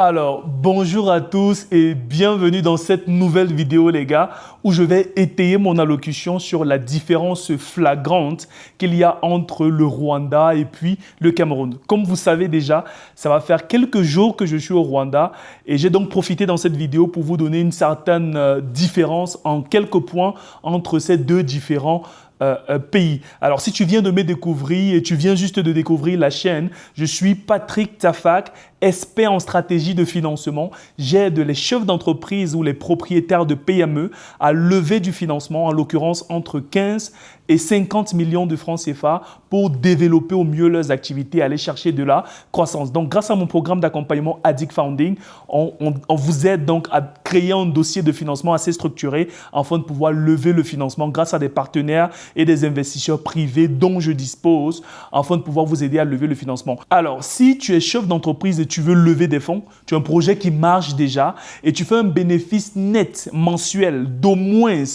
Alors, bonjour à tous et bienvenue dans cette nouvelle vidéo les gars où je vais étayer mon allocution sur la différence flagrante qu'il y a entre le Rwanda et puis le Cameroun. Comme vous savez déjà, ça va faire quelques jours que je suis au Rwanda et j'ai donc profité dans cette vidéo pour vous donner une certaine différence en quelques points entre ces deux différents pays. Alors, si tu viens de me découvrir et tu viens juste de découvrir la chaîne, je suis Patrick Tafak, expert en stratégie de financement. J'aide les chefs d'entreprise ou les propriétaires de PME à lever du financement, en l'occurrence entre 15 et 50 millions de francs CFA pour développer au mieux leurs activités, aller chercher de la croissance. Donc, grâce à mon programme d'accompagnement Addict Founding, on vous aide donc à créer un dossier de financement assez structuré afin de pouvoir lever le financement grâce à des partenaires et des investisseurs privés dont je dispose afin de pouvoir vous aider à lever le financement. Alors, si tu es chef d'entreprise et tu veux lever des fonds, tu as un projet qui marche déjà et tu fais un bénéfice net mensuel d'au moins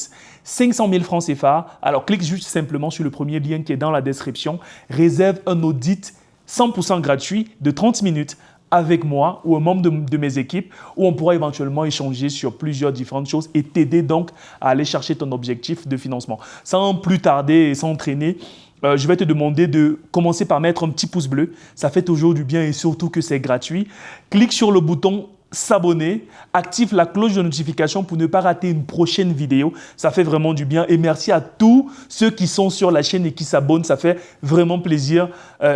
500 000 francs CFA, alors clique juste simplement sur le premier lien qui est dans la description. Réserve un audit 100% gratuit de 30 minutes avec moi ou un membre de mes équipes où on pourra éventuellement échanger sur plusieurs différentes choses et t'aider donc à aller chercher ton objectif de financement. Sans plus tarder et sans traîner, je vais te demander de commencer par mettre un petit pouce bleu. Ça fait toujours du bien et surtout que c'est gratuit. Clique sur le bouton s'abonner, active la cloche de notification pour ne pas rater une prochaine vidéo. Ça fait vraiment du bien et merci à tous ceux qui sont sur la chaîne et qui s'abonnent. Ça fait vraiment plaisir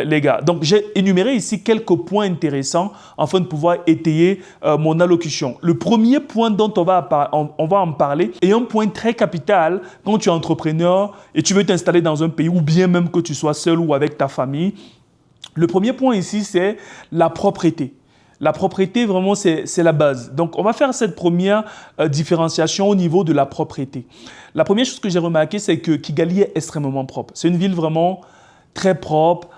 les gars. Donc, j'ai énuméré ici quelques points intéressants afin de pouvoir étayer mon allocution. Le premier point dont on va en parler est un point très capital quand tu es entrepreneur et tu veux t'installer dans un pays ou bien même que tu sois seul ou avec ta famille. Le premier point ici, c'est la propriété. La propriété, vraiment, c'est la base. Donc, on va faire cette première différenciation au niveau de la propriété. La première chose que j'ai remarqué, c'est que Kigali est extrêmement propre. C'est une ville vraiment très propre.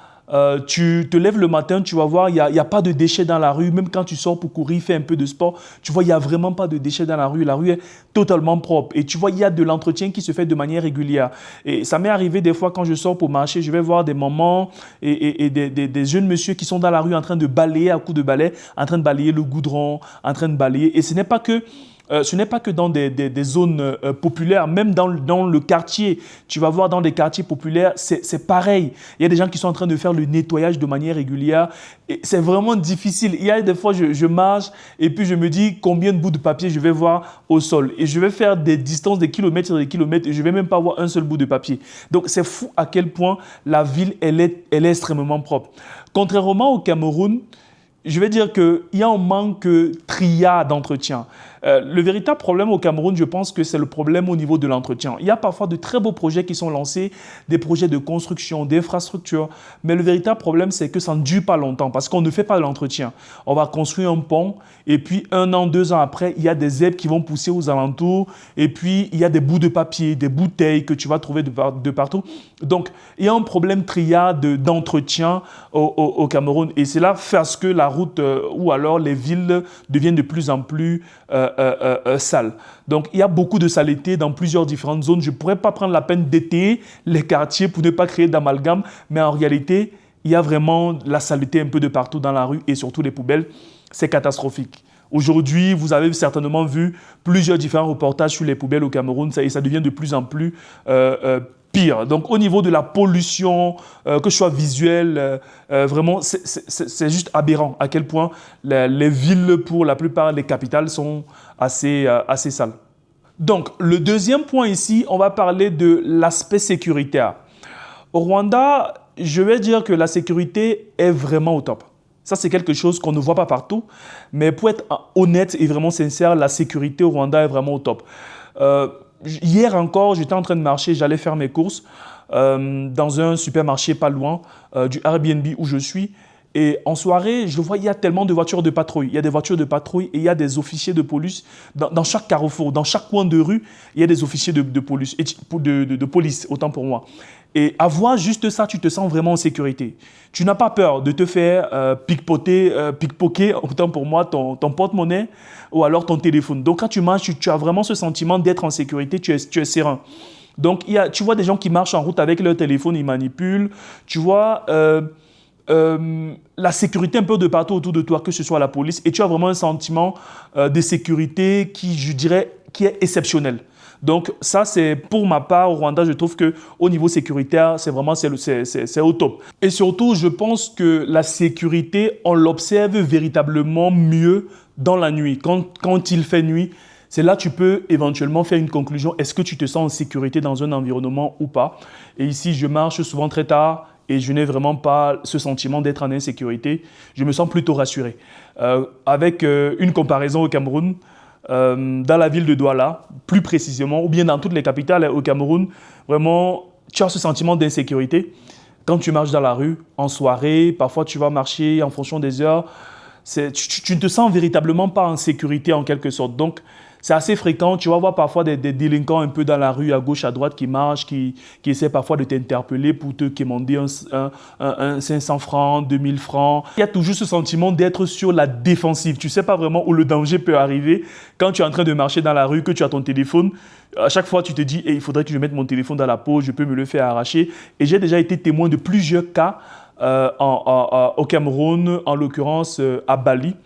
Tu te lèves le matin, tu vas voir, il n'y a pas de déchets dans la rue. Même quand tu sors pour courir, faire un peu de sport, tu vois, il n'y a vraiment pas de déchets dans la rue. La rue est totalement propre. Et tu vois, il y a de l'entretien qui se fait de manière régulière. Et ça m'est arrivé des fois quand je sors pour marcher, je vais voir des mamans et des jeunes messieurs qui sont dans la rue en train de balayer à coups de balai, en train de balayer le goudron, en train de balayer. Et ce n'est pas que dans des zones populaires, même dans le quartier. Tu vas voir dans des quartiers populaires, c'est pareil. Il y a des gens qui sont en train de faire le nettoyage de manière régulière. Et c'est vraiment difficile. Il y a des fois, je marche et puis je me dis combien de bouts de papier je vais voir au sol. Et je vais faire des distances, des kilomètres sur des kilomètres et je ne vais même pas voir un seul bout de papier. Donc, c'est fou à quel point la ville, elle est extrêmement propre. Contrairement au Cameroun, je vais dire qu'il y a un manque triade d'entretien. Le véritable problème au Cameroun, je pense que c'est le problème au niveau de l'entretien. Il y a parfois de très beaux projets qui sont lancés, des projets de construction, d'infrastructure, mais le véritable problème, c'est que ça ne dure pas longtemps parce qu'on ne fait pas de l'entretien. On va construire un pont et puis 1 an, 2 ans après, il y a des herbes qui vont pousser aux alentours et puis il y a des bouts de papier, des bouteilles que tu vas trouver de partout. Donc, il y a un problème triade d'entretien au Cameroun et c'est là parce que la route ou alors les villes deviennent de plus en plus sales. Donc, il y a beaucoup de saleté dans plusieurs différentes zones. Je ne pourrais pas prendre la peine d'étayer les quartiers pour ne pas créer d'amalgame, mais en réalité, il y a vraiment la saleté un peu de partout dans la rue et surtout les poubelles. C'est catastrophique. Aujourd'hui, vous avez certainement vu plusieurs différents reportages sur les poubelles au Cameroun et ça devient de plus en plus pire. Donc, au niveau de la pollution, que ce soit visuelle, vraiment, c'est juste aberrant à quel point les villes, pour la plupart des capitales, sont assez sales. Donc, le deuxième point ici, on va parler de l'aspect sécuritaire. Au Rwanda, je vais dire que la sécurité est vraiment au top. Ça, c'est quelque chose qu'on ne voit pas partout. Mais pour être honnête et vraiment sincère, la sécurité au Rwanda est vraiment au top. Hier encore, j'étais en train de marcher, j'allais faire mes courses dans un supermarché pas loin du Airbnb où je suis. Et en soirée, je vois, il y a tellement de voitures de patrouille. Il y a des voitures de patrouille et il y a des officiers de police. Dans chaque carrefour, dans chaque coin de rue, il y a des officiers de police, autant pour moi. Et à voir juste ça, tu te sens vraiment en sécurité. Tu n'as pas peur de te faire pickpocket, autant pour moi, ton porte-monnaie ou alors ton téléphone. Donc, quand tu marches, tu as vraiment ce sentiment d'être en sécurité, tu es serein. Donc, tu vois des gens qui marchent en route avec leur téléphone, ils manipulent. Tu vois la sécurité un peu de partout autour de toi, que ce soit la police, et tu as vraiment un sentiment de sécurité qui, je dirais, qui est exceptionnel. Donc ça, c'est pour ma part, au Rwanda, je trouve qu'au niveau sécuritaire, c'est vraiment c'est au top. Et surtout, je pense que la sécurité, on l'observe véritablement mieux dans la nuit. Quand il fait nuit, c'est là que tu peux éventuellement faire une conclusion. Est-ce que tu te sens en sécurité dans un environnement ou pas? Et ici, je marche souvent très tard et je n'ai vraiment pas ce sentiment d'être en insécurité. Je me sens plutôt rassuré. Avec une comparaison au Cameroun, dans la ville de Douala, plus précisément, ou bien dans toutes les capitales au Cameroun, vraiment, tu as ce sentiment d'insécurité. Quand tu marches dans la rue, en soirée, parfois tu vas marcher en fonction des heures, tu ne te sens véritablement pas en sécurité en quelque sorte. Donc, c'est assez fréquent. Tu vas voir parfois des délinquants un peu dans la rue, à gauche, à droite, qui marchent, qui essaient parfois de t'interpeller pour te quémander un 500 francs, 2000 francs. Il y a toujours ce sentiment d'être sur la défensive. Tu ne sais pas vraiment où le danger peut arriver. Quand tu es en train de marcher dans la rue, que tu as ton téléphone, à chaque fois, tu te dis il faudrait que je mette mon téléphone dans la poche, je peux me le faire arracher. Et j'ai déjà été témoin de plusieurs cas au Cameroun, en l'occurrence à Bali.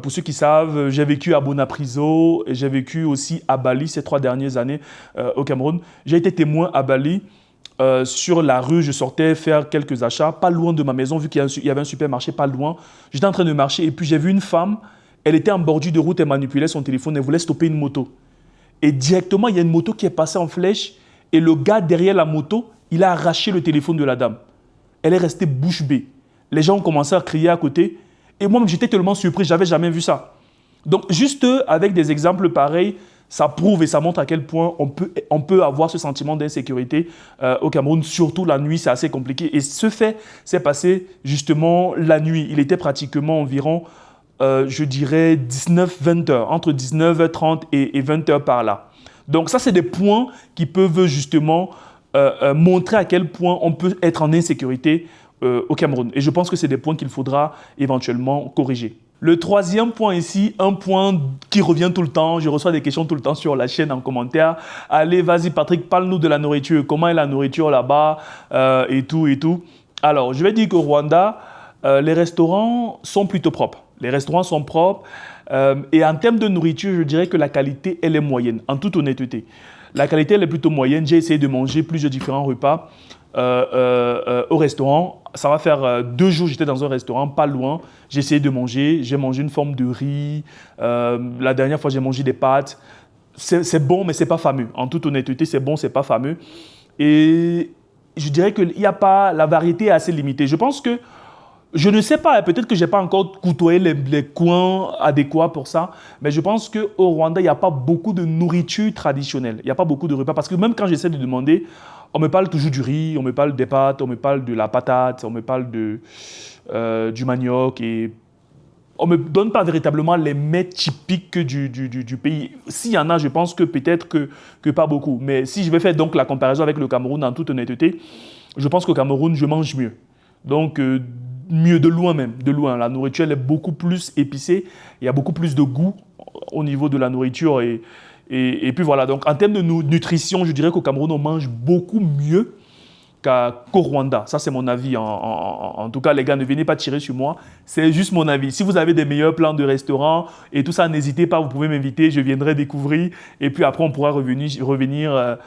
Pour ceux qui savent, j'ai vécu à Bonapriso et j'ai vécu aussi à Bali ces 3 dernières années au Cameroun. J'ai été témoin à Bali. Sur la rue, je sortais faire quelques achats, pas loin de ma maison, vu qu'il y avait un supermarché pas loin. J'étais en train de marcher et puis j'ai vu une femme, elle était en bordure de route, elle manipulait son téléphone, elle voulait stopper une moto. Et directement, il y a une moto qui est passée en flèche et le gars derrière la moto, il a arraché le téléphone de la dame. Elle est restée bouche bée. Les gens ont commencé à crier à côté. Et moi, j'étais tellement surpris, je n'avais jamais vu ça. Donc, juste avec des exemples pareils, ça prouve et ça montre à quel point on peut avoir ce sentiment d'insécurité au Cameroun. Surtout la nuit, c'est assez compliqué. Et ce fait s'est passé justement la nuit. Il était pratiquement environ, je dirais, 19-20 heures, entre 19h30 et 20 heures par là. Donc, ça, c'est des points qui peuvent justement montrer à quel point on peut être en insécurité au Cameroun. Et je pense que c'est des points qu'il faudra éventuellement corriger. Le troisième point ici, un point qui revient tout le temps, je reçois des questions tout le temps sur la chaîne en commentaire. Allez, vas-y Patrick, parle-nous de la nourriture. Comment est la nourriture là-bas et tout et tout. Alors, je vais dire qu'au Rwanda, les restaurants sont plutôt propres. Les restaurants sont propres et en termes de nourriture, je dirais que la qualité, elle est moyenne, en toute honnêteté. La qualité, elle est plutôt moyenne. J'ai essayé de manger plusieurs différents repas au restaurant. Ça va faire 2 jours, j'étais dans un restaurant pas loin. J'ai essayé de manger. J'ai mangé une forme de riz. La dernière fois, j'ai mangé des pâtes. C'est bon, mais ce n'est pas fameux. En toute honnêteté, c'est bon, ce n'est pas fameux. Et je dirais que la variété est assez limitée. Je pense que, je ne sais pas, peut-être que je n'ai pas encore côtoyé les coins adéquats pour ça, mais je pense qu'au Rwanda, il n'y a pas beaucoup de nourriture traditionnelle. Il n'y a pas beaucoup de repas. Parce que même quand j'essaie de demander, on me parle toujours du riz, on me parle des pâtes, on me parle de la patate, on me parle du manioc et on ne me donne pas véritablement les mets typiques du pays. S'il y en a, je pense que peut-être que pas beaucoup. Mais si je vais faire donc la comparaison avec le Cameroun en toute honnêteté, je pense qu'au Cameroun, je mange mieux. Donc, mieux de loin même, de loin. La nourriture, elle est beaucoup plus épicée. Il y a beaucoup plus de goût au niveau de la nourriture et puis voilà, donc en termes de nutrition, je dirais qu'au Cameroun, on mange beaucoup mieux qu'au Rwanda. Ça, c'est mon avis. En tout cas, les gars, ne venez pas tirer sur moi. C'est juste mon avis. Si vous avez des meilleurs plans de restaurant et tout ça, n'hésitez pas, vous pouvez m'inviter, je viendrai découvrir. Et puis après, on pourra revenir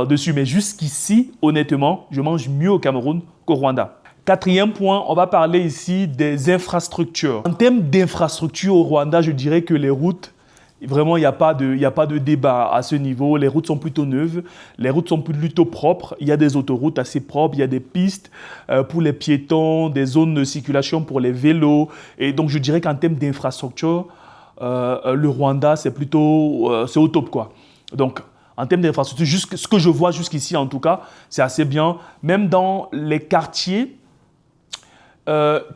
dessus. Mais jusqu'ici, honnêtement, je mange mieux au Cameroun qu'au Rwanda. 4e point, on va parler ici des infrastructures. En termes d'infrastructures au Rwanda, je dirais que les routes, vraiment, il n'y a pas de débat à ce niveau. Les routes sont plutôt neuves, les routes sont plutôt propres. Il y a des autoroutes assez propres, il y a des pistes pour les piétons, des zones de circulation pour les vélos. Et donc, je dirais qu'en termes d'infrastructure, le Rwanda, c'est au top, quoi. Donc, en termes d'infrastructure, ce que je vois jusqu'ici, en tout cas, c'est assez bien. Même dans les quartiers,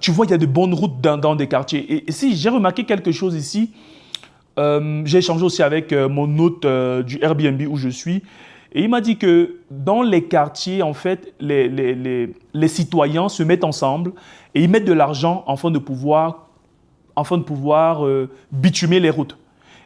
tu vois, il y a de bonnes routes dans des quartiers. Et si j'ai remarqué quelque chose ici, j'ai échangé aussi avec mon hôte du Airbnb où je suis. Et il m'a dit que dans les quartiers, en fait, les citoyens se mettent ensemble et ils mettent de l'argent afin de pouvoir bitumer les routes.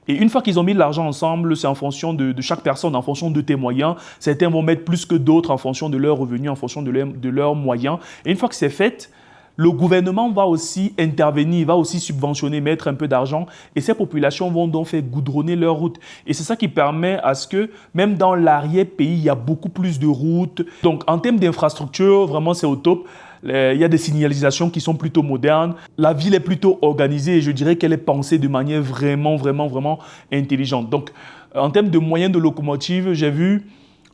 Et une fois qu'ils ont mis de l'argent ensemble, c'est en fonction de chaque personne, en fonction de tes moyens. Certains vont mettre plus que d'autres en fonction de leurs revenus, en fonction de leurs moyens. Et une fois que c'est fait, Le gouvernement va aussi intervenir, va aussi subventionner, mettre un peu d'argent et ces populations vont donc faire goudronner leurs routes. Et c'est ça qui permet à ce que, même dans l'arrière-pays, il y a beaucoup plus de routes. Donc, en termes d'infrastructure, vraiment, c'est au top. Il y a des signalisations qui sont plutôt modernes. La ville est plutôt organisée et je dirais qu'elle est pensée de manière vraiment, vraiment, vraiment intelligente. Donc, en termes de moyens de locomotive, j'ai vu,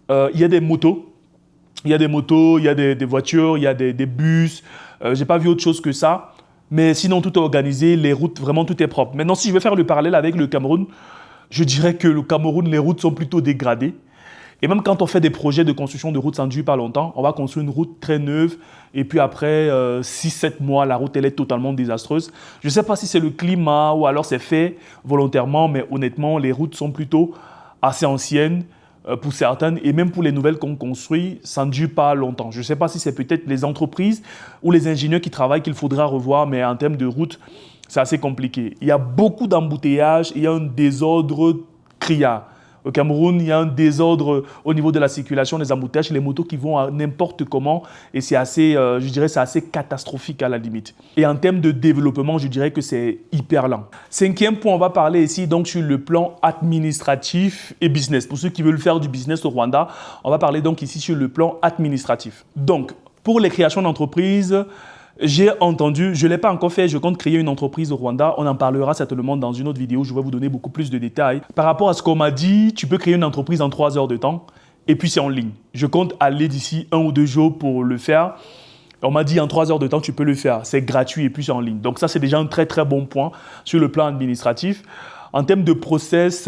il y a des motos. Il y a des motos, il y a des voitures, il y a des bus. Je n'ai pas vu autre chose que ça. Mais sinon, tout est organisé, les routes, vraiment, tout est propre. Maintenant, si je veux faire le parallèle avec le Cameroun, je dirais que le Cameroun, les routes sont plutôt dégradées. Et même quand on fait des projets de construction de routes, ça ne dure pas longtemps. On va construire une route très neuve et puis après 6-7 mois, la route elle est totalement désastreuse. Je ne sais pas si c'est le climat ou alors c'est fait volontairement, mais honnêtement, les routes sont plutôt assez anciennes pour certaines et même pour les nouvelles qu'on construit, ça ne dure pas longtemps. Je ne sais pas si c'est peut-être les entreprises ou les ingénieurs qui travaillent qu'il faudra revoir, mais en termes de route, c'est assez compliqué. Il y a beaucoup d'embouteillages, il y a un désordre criard. Au Cameroun, il y a un désordre au niveau de la circulation, des embouteillages, les motos qui vont à n'importe comment et c'est assez, je dirais, c'est assez catastrophique à la limite. Et en termes de développement, je dirais que c'est hyper lent. Cinquième point, on va parler ici donc sur le plan administratif et business. Pour ceux qui veulent faire du business au Rwanda, on va parler donc ici sur le plan administratif. Donc, pour les créations d'entreprises, j'ai entendu, je ne l'ai pas encore fait, je compte créer une entreprise au Rwanda. On en parlera certainement dans une autre vidéo. Je vais vous donner beaucoup plus de détails. Par rapport à ce qu'on m'a dit, tu peux créer une entreprise en 3 heures de temps et puis c'est en ligne. Je compte aller d'ici 1 ou 2 jours pour le faire. On m'a dit en 3 heures de temps, tu peux le faire. C'est gratuit et puis c'est en ligne. Donc ça, c'est déjà un très très bon point sur le plan administratif. En termes de process,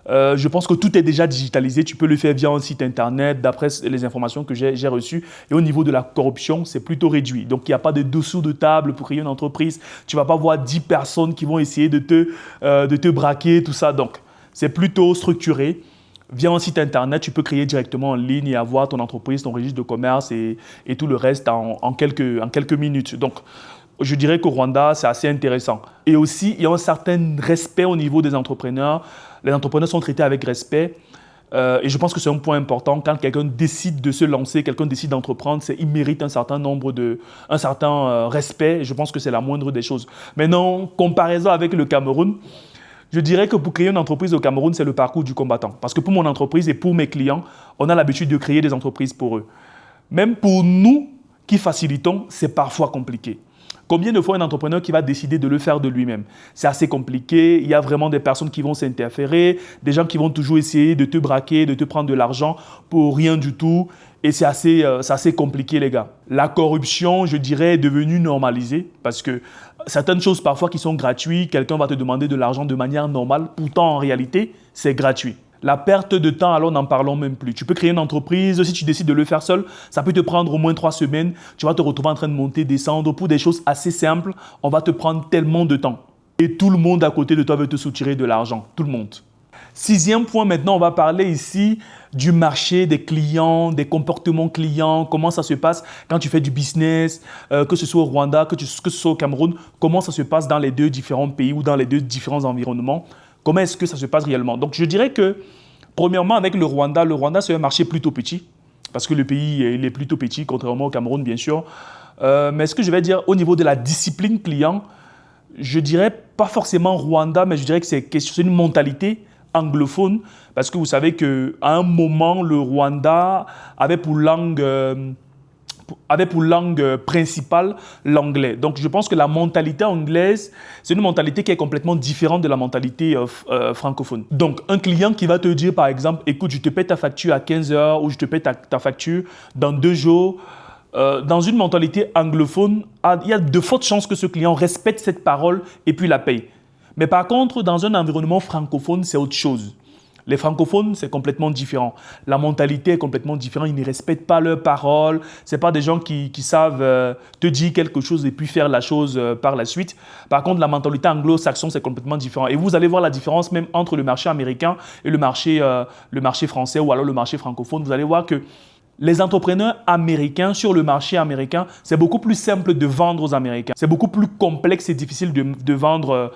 je pense que tout est déjà digitalisé. Tu peux le faire via un site internet, d'après les informations que j'ai reçues. Et au niveau de la corruption, c'est plutôt réduit. Donc, il n'y a pas de dessous de table pour créer une entreprise. Tu ne vas pas voir 10 personnes qui vont essayer de te braquer, tout ça. Donc, c'est plutôt structuré. Via un site internet, tu peux créer directement en ligne et avoir ton entreprise, ton registre de commerce et tout le reste en quelques minutes. Donc, je dirais qu'au Rwanda, c'est assez intéressant. Et aussi, il y a un certain respect au niveau des entrepreneurs. Les entrepreneurs sont traités avec respect. Et je pense que c'est un point important. Quand quelqu'un décide de se lancer, quelqu'un décide d'entreprendre, il mérite un certain respect. Et je pense que c'est la moindre des choses. Maintenant, comparaison avec le Cameroun, je dirais que pour créer une entreprise au Cameroun, c'est le parcours du combattant. Parce que pour mon entreprise et pour mes clients, on a l'habitude de créer des entreprises pour eux. Même pour nous qui facilitons, c'est parfois compliqué. Combien de fois un entrepreneur qui va décider de le faire de lui-même? C'est assez compliqué. Il y a vraiment des personnes qui vont s'interférer, des gens qui vont toujours essayer de te braquer, de te prendre de l'argent pour rien du tout. Et c'est assez compliqué, les gars. La corruption, je dirais, est devenue normalisée parce que certaines choses parfois qui sont gratuites, quelqu'un va te demander de l'argent de manière normale. Pourtant, en réalité, c'est gratuit. La perte de temps, alors n'en parlons même plus. Tu peux créer une entreprise, si tu décides de le faire seul, ça peut te prendre au moins 3 semaines. Tu vas te retrouver en train de monter, descendre. Pour des choses assez simples, on va te prendre tellement de temps. Et tout le monde à côté de toi veut te soutirer de l'argent. Tout le monde. Sixième point, maintenant, on va parler ici du marché, des clients, des comportements clients, comment ça se passe quand tu fais du business, que ce soit au Rwanda, que ce soit au Cameroun, comment ça se passe dans les 2 différents pays ou dans les 2 différents environnements. Comment est-ce que ça se passe réellement? Donc, je dirais que, premièrement, avec le Rwanda, c'est un marché plutôt petit, parce que le pays il est plutôt petit, contrairement au Cameroun, bien sûr. Mais ce que je vais dire, au niveau de la discipline client, je dirais pas forcément Rwanda, mais je dirais que c'est une mentalité anglophone, parce que vous savez qu'à un moment, le Rwanda avait pour langue principale l'anglais. Donc, je pense que la mentalité anglaise, c'est une mentalité qui est complètement différente de la mentalité francophone. Donc, un client qui va te dire, par exemple, écoute, je te paie ta facture à 15 heures ou je te paie ta facture dans 2 jours, dans une mentalité anglophone, il y a de fortes chances que ce client respecte cette parole et puis la paye. Mais par contre, dans un environnement francophone, c'est autre chose. Les francophones, c'est complètement différent. La mentalité est complètement différente. Ils ne respectent pas leurs paroles. Ce n'est pas des gens qui savent te dire quelque chose et puis faire la chose par la suite. Par contre, la mentalité anglo-saxonne, c'est complètement différent. Et vous allez voir la différence même entre le marché américain et le marché français ou alors le marché francophone. Vous allez voir que les entrepreneurs américains sur le marché américain, c'est beaucoup plus simple de vendre aux Américains. C'est beaucoup plus complexe et difficile de vendre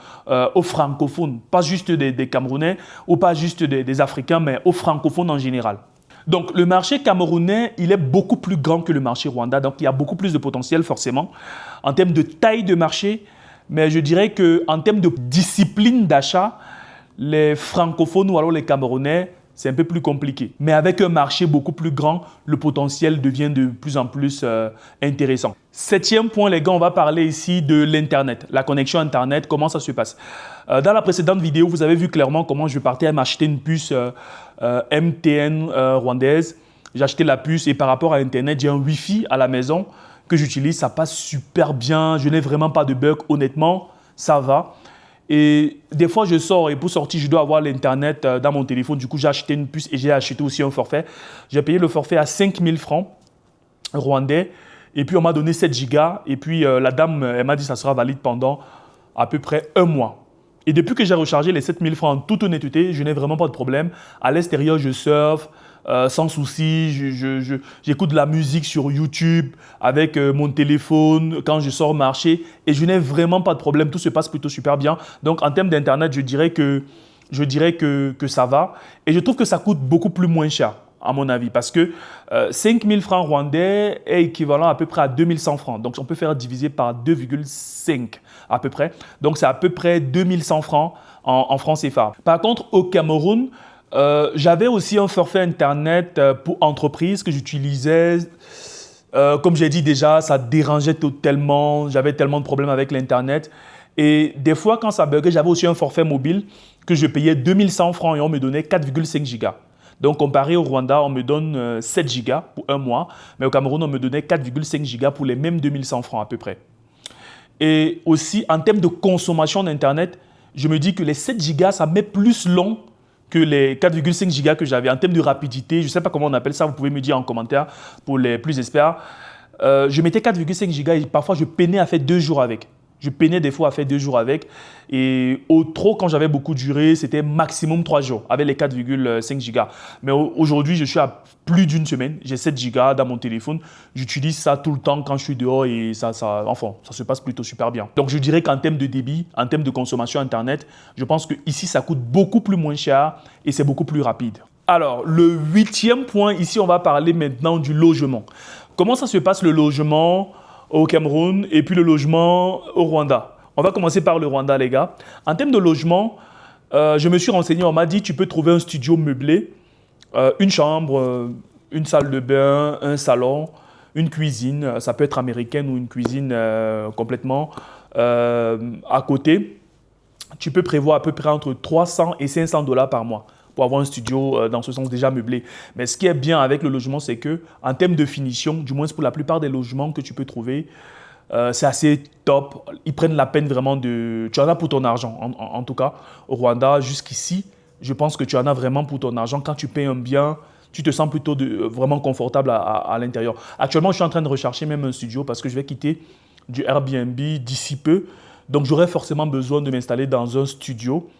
aux francophones. Pas juste des Camerounais ou pas juste des Africains, mais aux francophones en général. Donc, le marché camerounais, il est beaucoup plus grand que le marché rwandais. Donc, il y a beaucoup plus de potentiel, forcément, en termes de taille de marché. Mais je dirais qu'en termes de discipline d'achat, les francophones ou alors les Camerounais, c'est un peu plus compliqué. Mais avec un marché beaucoup plus grand, le potentiel devient de plus en plus intéressant. Septième point, les gars, on va parler ici de l'Internet. La connexion Internet, comment ça se passe. Dans la précédente vidéo, vous avez vu clairement comment je partais à m'acheter une puce MTN rwandaise. J'ai acheté la puce et par rapport à Internet, j'ai un Wi-Fi à la maison que j'utilise. Ça passe super bien. Je n'ai vraiment pas de bug. Honnêtement, ça va. Et des fois, je sors et pour sortir, je dois avoir l'Internet dans mon téléphone. Du coup, j'ai acheté une puce et j'ai acheté aussi un forfait. J'ai payé le forfait à 5000 francs rwandais. Et puis, on m'a donné 7 gigas. Et puis, la dame, elle m'a dit que ça sera valide pendant à peu près un mois. Et depuis que j'ai rechargé les 7000 francs en toute honnêteté, je n'ai vraiment pas de problème. À l'extérieur, je surfe sans souci. J'écoute de la musique sur YouTube avec mon téléphone quand je sors marcher. Et je n'ai vraiment pas de problème. Tout se passe plutôt super bien. Donc, en termes d'Internet, je dirais que ça va. Et je trouve que ça coûte beaucoup plus moins cher, à mon avis, parce que 5000 francs rwandais est équivalent à peu près à 2100 francs. Donc, on peut faire diviser par 2,5 à peu près. Donc, c'est à peu près 2100 francs en francs CFA. Par contre, au Cameroun, j'avais aussi un forfait Internet pour entreprise que j'utilisais. Comme j'ai dit déjà, ça dérangeait totalement. J'avais tellement de problèmes avec l'Internet. Et des fois, quand ça buguait, j'avais aussi un forfait mobile que je payais 2100 francs et on me donnait 4,5 gigas. Donc, comparé au Rwanda, on me donne 7 gigas pour un mois. Mais au Cameroun, on me donnait 4,5 gigas pour les mêmes 2100 francs à peu près. Et aussi, en termes de consommation d'Internet, je me dis que les 7 gigas, ça met plus long que les 4,5 gigas que j'avais. En termes de rapidité, je ne sais pas comment on appelle ça, vous pouvez me dire en commentaire pour les plus experts. Je mettais 4,5 gigas et parfois, je peinais à faire 2 jours avec. Je peinais des fois à faire 2 jours avec. Et au trop, quand j'avais beaucoup duré, c'était maximum 3 jours avec les 4,5 gigas. Mais aujourd'hui, je suis à plus d'une semaine. J'ai 7 gigas dans mon téléphone. J'utilise ça tout le temps quand je suis dehors et ça se passe plutôt super bien. Donc, je dirais qu'en termes de débit, en termes de consommation Internet, je pense qu'ici, ça coûte beaucoup plus moins cher et c'est beaucoup plus rapide. Alors, le 8e point, ici, on va parler maintenant du logement. Comment ça se passe le logement au Cameroun et puis le logement au Rwanda? On va commencer par le Rwanda, les gars. En termes de logement, je me suis renseigné, on m'a dit tu peux trouver un studio meublé, une chambre, une salle de bain, un salon, une cuisine, ça peut être américaine ou une cuisine complètement à côté. Tu peux prévoir à peu près entre 300 et 500 $ par mois pour avoir un studio dans ce sens déjà meublé. Mais ce qui est bien avec le logement, c'est que en termes de finition, du moins pour la plupart des logements que tu peux trouver, c'est assez top. Ils prennent la peine vraiment de... Tu en as pour ton argent, en tout cas. Au Rwanda, jusqu'ici, je pense que tu en as vraiment pour ton argent. Quand tu payes un bien, tu te sens plutôt vraiment confortable à l'intérieur. Actuellement, je suis en train de rechercher même un studio parce que je vais quitter du Airbnb d'ici peu. Donc, j'aurai forcément besoin de m'installer dans un studio.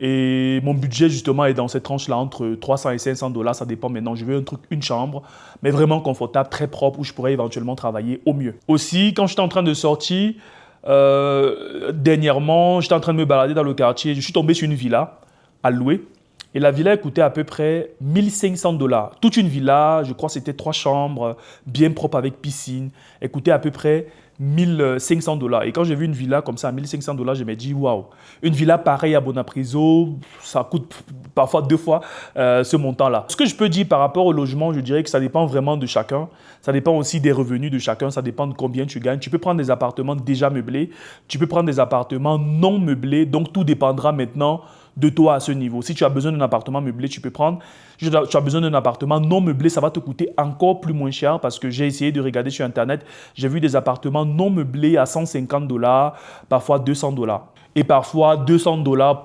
Et mon budget, justement, est dans cette tranche-là, entre 300 et 500 $. Ça dépend maintenant. Je veux un truc, une chambre, mais vraiment confortable, très propre, où je pourrais éventuellement travailler au mieux. Aussi, quand j'étais en train de sortir, dernièrement, j'étais en train de me balader dans le quartier. Je suis tombé sur une villa à louer. Et la villa coûtait à peu près 1500 $. Toute une villa, je crois que c'était 3 chambres, bien propre avec piscine. Elle coûtait à peu près 1500 $. Et quand j'ai vu une villa comme ça à 1500 $, je me dis waouh, une villa pareille à Bonapriso, ça coûte parfois 2 fois ce montant-là. Ce que je peux dire par rapport au logement, je dirais que ça dépend vraiment de chacun. Ça dépend aussi des revenus de chacun, ça dépend de combien tu gagnes. Tu peux prendre des appartements déjà meublés, tu peux prendre des appartements non meublés, donc tout dépendra maintenant de toi à ce niveau. Si tu as besoin d'un appartement meublé, tu peux prendre. Si tu as besoin d'un appartement non meublé, ça va te coûter encore plus moins cher parce que j'ai essayé de regarder sur Internet. J'ai vu des appartements non meublés à 150 $, parfois 200 $. Et parfois 200 $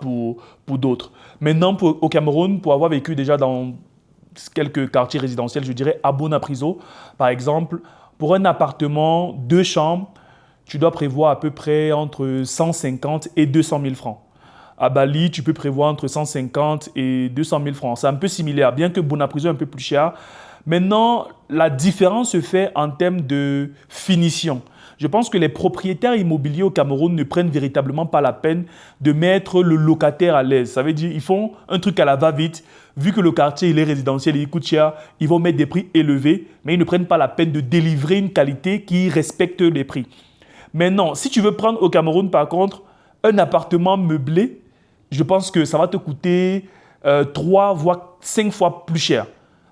pour d'autres. Maintenant, au Cameroun, pour avoir vécu déjà dans quelques quartiers résidentiels, je dirais à Bonapriso, par exemple, pour un appartement 2 chambres, tu dois prévoir à peu près entre 150 et 200 000 francs. À Bali, tu peux prévoir entre 150 et 200 000 francs. C'est un peu similaire, bien que Bonapriso est un peu plus cher. Maintenant, la différence se fait en termes de finition. Je pense que les propriétaires immobiliers au Cameroun ne prennent véritablement pas la peine de mettre le locataire à l'aise. Ça veut dire qu'ils font un truc à la va-vite, vu que le quartier il est résidentiel et il coûte cher, ils vont mettre des prix élevés, mais ils ne prennent pas la peine de délivrer une qualité qui respecte les prix. Maintenant, si tu veux prendre au Cameroun, par contre, un appartement meublé, je pense que ça va te coûter 3 voire 5 fois plus cher.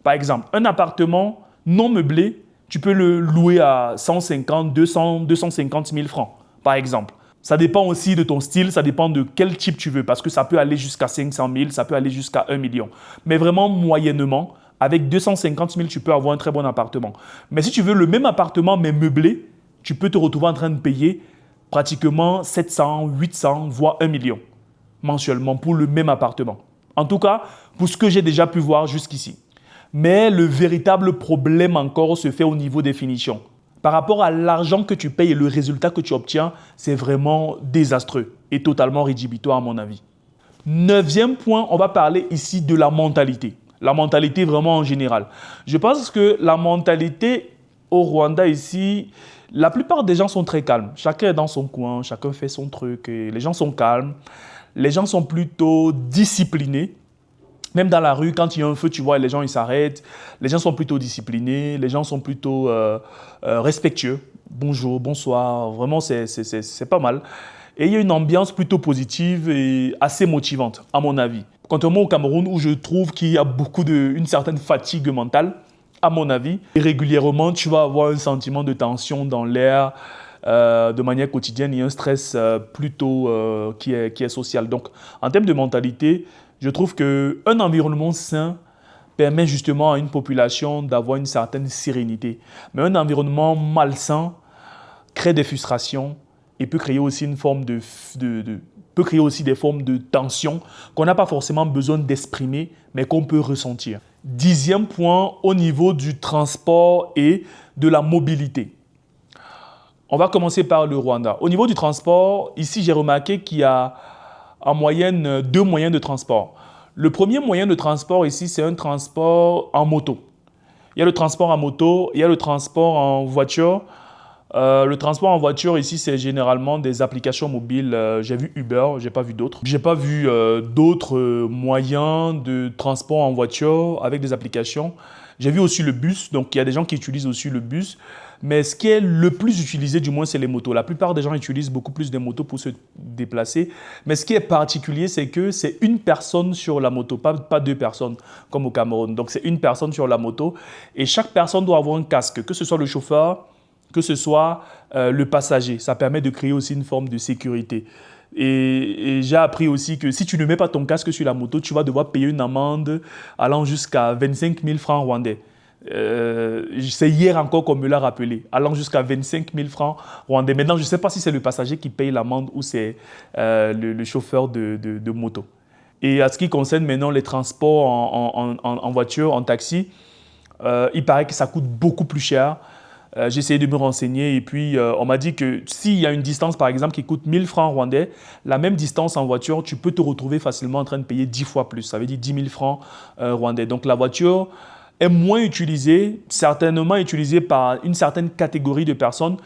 Par exemple, un appartement non meublé, tu peux le louer à 150, 200, 250 000 francs, par exemple. Ça dépend aussi de ton style, ça dépend de quel type tu veux, parce que ça peut aller jusqu'à 500 000, ça peut aller jusqu'à 1 million. Mais vraiment, moyennement, avec 250 000, tu peux avoir un très bon appartement. Mais si tu veux le même appartement, mais meublé, tu peux te retrouver en train de payer pratiquement 700, 800, voire 1 million mensuellement pour le même appartement. En tout cas, pour ce que j'ai déjà pu voir jusqu'ici. Mais le véritable problème encore se fait au niveau des finitions. Par rapport à l'argent que tu payes et le résultat que tu obtiens, c'est vraiment désastreux et totalement rédhibitoire à mon avis. 9e point, on va parler ici de la mentalité. La mentalité vraiment en général. Je pense que la mentalité au Rwanda ici, la plupart des gens sont très calmes. Chacun est dans son coin, chacun fait son truc. Et les gens sont calmes. Les gens sont plutôt disciplinés. Même dans la rue, quand il y a un feu, tu vois, les gens ils s'arrêtent. Les gens sont plutôt disciplinés. Les gens sont plutôt respectueux. Bonjour, bonsoir. Vraiment, c'est pas mal. Et il y a une ambiance plutôt positive et assez motivante, à mon avis. Contrairement au Cameroun, où je trouve qu'il y a une certaine fatigue mentale, à mon avis. Et régulièrement, tu vas avoir un sentiment de tension dans l'air de manière quotidienne et un stress plutôt qui est social. Donc, en termes de mentalité, je trouve qu'un environnement sain permet justement à une population d'avoir une certaine sérénité. Mais un environnement malsain crée des frustrations et peut créer aussi une forme peut créer aussi des formes de tension qu'on n'a pas forcément besoin d'exprimer, mais qu'on peut ressentir. 10e point, au niveau du transport et de la mobilité. On va commencer par le Rwanda. Au niveau du transport, ici, j'ai remarqué qu'il y a en moyenne 2 moyens de transport. Le premier moyen de transport ici, c'est un transport en moto. Il y a le transport en moto, il y a le transport en voiture. Le transport en voiture ici, c'est généralement des applications mobiles. J'ai vu Uber, j'ai pas vu d'autres. J'ai pas vu d'autres moyens de transport en voiture avec des applications. J'ai vu aussi le bus, donc il y a des gens qui utilisent aussi le bus. Mais ce qui est le plus utilisé, du moins, c'est les motos. La plupart des gens utilisent beaucoup plus des motos pour se déplacer. Mais ce qui est particulier, c'est que c'est une personne sur la moto, pas 2 personnes comme au Cameroun. Donc c'est une personne sur la moto et chaque personne doit avoir un casque, que ce soit le chauffeur, que ce soit le passager. Ça permet de créer aussi une forme de sécurité. Et j'ai appris aussi que si tu ne mets pas ton casque sur la moto, tu vas devoir payer une amende allant jusqu'à 25 000 francs rwandais. C'est hier encore qu'on me l'a rappelé, allant jusqu'à 25 000 francs rwandais. Maintenant, je ne sais pas si c'est le passager qui paye l'amende ou c'est le chauffeur de moto. Et à ce qui concerne maintenant les transports en voiture, en taxi, il paraît que ça coûte beaucoup plus cher. J'ai essayé de me renseigner et puis on m'a dit que s'il y a une distance par exemple qui coûte 1000 francs rwandais, la même distance en voiture, tu peux te retrouver facilement en train de payer 10 fois plus. Ça veut dire 10 000 francs rwandais. Donc la voiture est moins utilisée, certainement utilisée par une certaine catégorie de personnes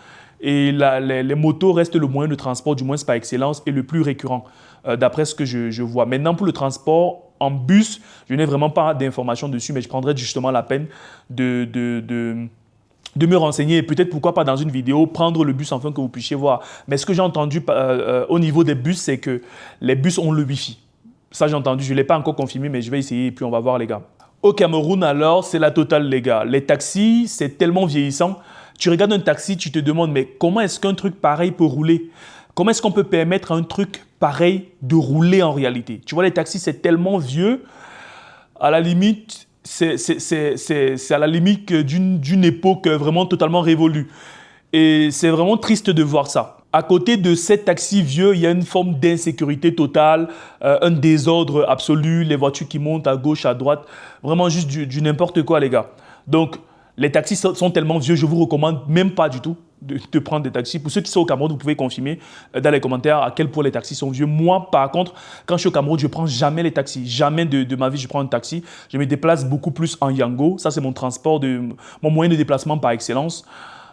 et les motos restent le moyen de transport, du moins par excellence, et le plus récurrent d'après ce que je vois. Maintenant pour le transport en bus, je n'ai vraiment pas d'informations dessus, mais je prendrai justement la peine de me renseigner et peut-être pourquoi pas dans une vidéo prendre le bus afin que vous puissiez voir. Mais ce que j'ai entendu au niveau des bus, c'est que les bus ont le Wi-Fi. Ça j'ai entendu, je ne l'ai pas encore confirmé, mais je vais essayer et puis on va voir les gars. Au Cameroun alors, c'est la totale les gars. Les taxis, c'est tellement vieillissant. Tu regardes un taxi, tu te demandes mais comment est-ce qu'un truc pareil peut rouler? Comment est-ce qu'on peut permettre à un truc pareil de rouler en réalité? Tu vois les taxis, c'est tellement vieux, à la limite... C'est à la limite d'une époque vraiment totalement révolue. Et c'est vraiment triste de voir ça. À côté de ces taxis vieux, il y a une forme d'insécurité totale, un désordre absolu, les voitures qui montent à gauche, à droite, vraiment juste du n'importe quoi les gars. Donc les taxis sont tellement vieux, je vous recommande même pas du tout de prendre des taxis. Pour ceux qui sont au Cameroun, vous pouvez confirmer dans les commentaires à quel point les taxis sont vieux. Moi, par contre, quand je suis au Cameroun, je ne prends jamais les taxis. Jamais de ma vie, je prends un taxi. Je me déplace beaucoup plus en Yango. Ça, c'est mon transport, mon moyen de déplacement par excellence.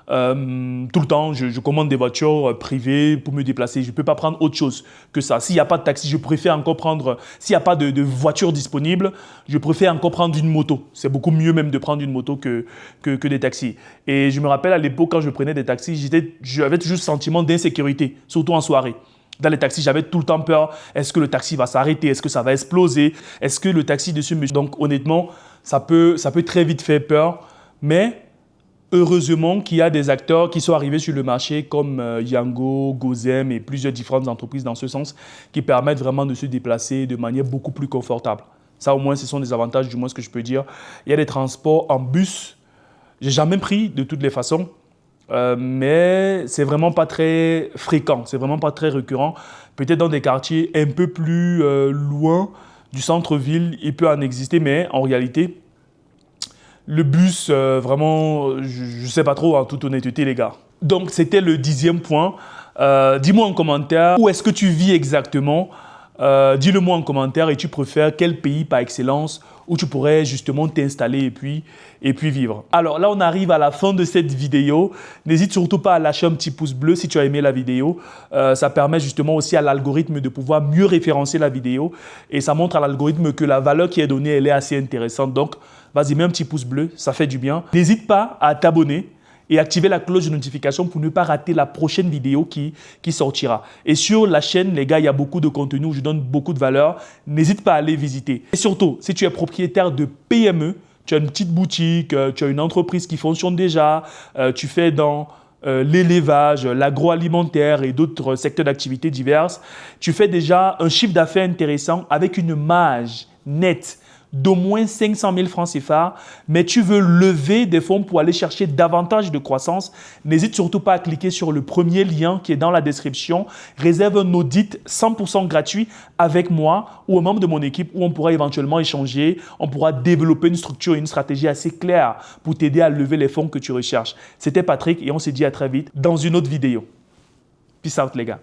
Tout le temps, je commande des voitures privées pour me déplacer. Je ne peux pas prendre autre chose que ça. S'il n'y a pas de taxi, je préfère encore prendre... S'il n'y a pas de voiture disponible, je préfère encore prendre une moto. C'est beaucoup mieux même de prendre une moto que des taxis. Et je me rappelle à l'époque, quand je prenais des taxis, j'avais toujours ce sentiment d'insécurité, surtout en soirée. Dans les taxis, j'avais tout le temps peur. Est-ce que le taxi va s'arrêter? Est-ce que ça va exploser? Est-ce que le taxi dessus me... Donc honnêtement, ça peut très vite faire peur. Mais heureusement qu'il y a des acteurs qui sont arrivés sur le marché comme Yango, Gozem et plusieurs différentes entreprises dans ce sens qui permettent vraiment de se déplacer de manière beaucoup plus confortable. Ça au moins, ce sont des avantages du moins ce que je peux dire. Il y a des transports en bus. J'ai jamais pris de toutes les façons. Mais c'est vraiment pas très fréquent, c'est vraiment pas très récurrent. Peut-être dans des quartiers un peu plus loin du centre-ville, il peut en exister, mais en réalité, le bus, vraiment, je sais pas trop en toute honnêteté les gars. Donc c'était le 10e point. Dis-moi en commentaire où est-ce que tu vis exactement. Dis-le-moi en commentaire et tu préfères quel pays par excellence où tu pourrais justement t'installer et puis vivre. Alors là, on arrive à la fin de cette vidéo. N'hésite surtout pas à lâcher un petit pouce bleu si tu as aimé la vidéo. Ça permet justement aussi à l'algorithme de pouvoir mieux référencer la vidéo et ça montre à l'algorithme que la valeur qui est donnée, elle est assez intéressante. Donc, vas-y, mets un petit pouce bleu, ça fait du bien. N'hésite pas à t'abonner et activer la cloche de notification pour ne pas rater la prochaine vidéo qui sortira. Et sur la chaîne, les gars, il y a beaucoup de contenu où je donne beaucoup de valeur. N'hésite pas à aller visiter. Et surtout, si tu es propriétaire de PME, tu as une petite boutique, tu as une entreprise qui fonctionne déjà, tu fais dans l'élevage, l'agroalimentaire et d'autres secteurs d'activité diverses, tu fais déjà un chiffre d'affaires intéressant avec une marge nette d'au moins 500 000 francs CFA, mais tu veux lever des fonds pour aller chercher davantage de croissance, n'hésite surtout pas à cliquer sur le premier lien qui est dans la description. Réserve un audit 100% gratuit avec moi ou un membre de mon équipe où on pourra éventuellement échanger, on pourra développer une structure et une stratégie assez claire pour t'aider à lever les fonds que tu recherches. C'était Patrick et on se dit à très vite dans une autre vidéo. Peace out les gars.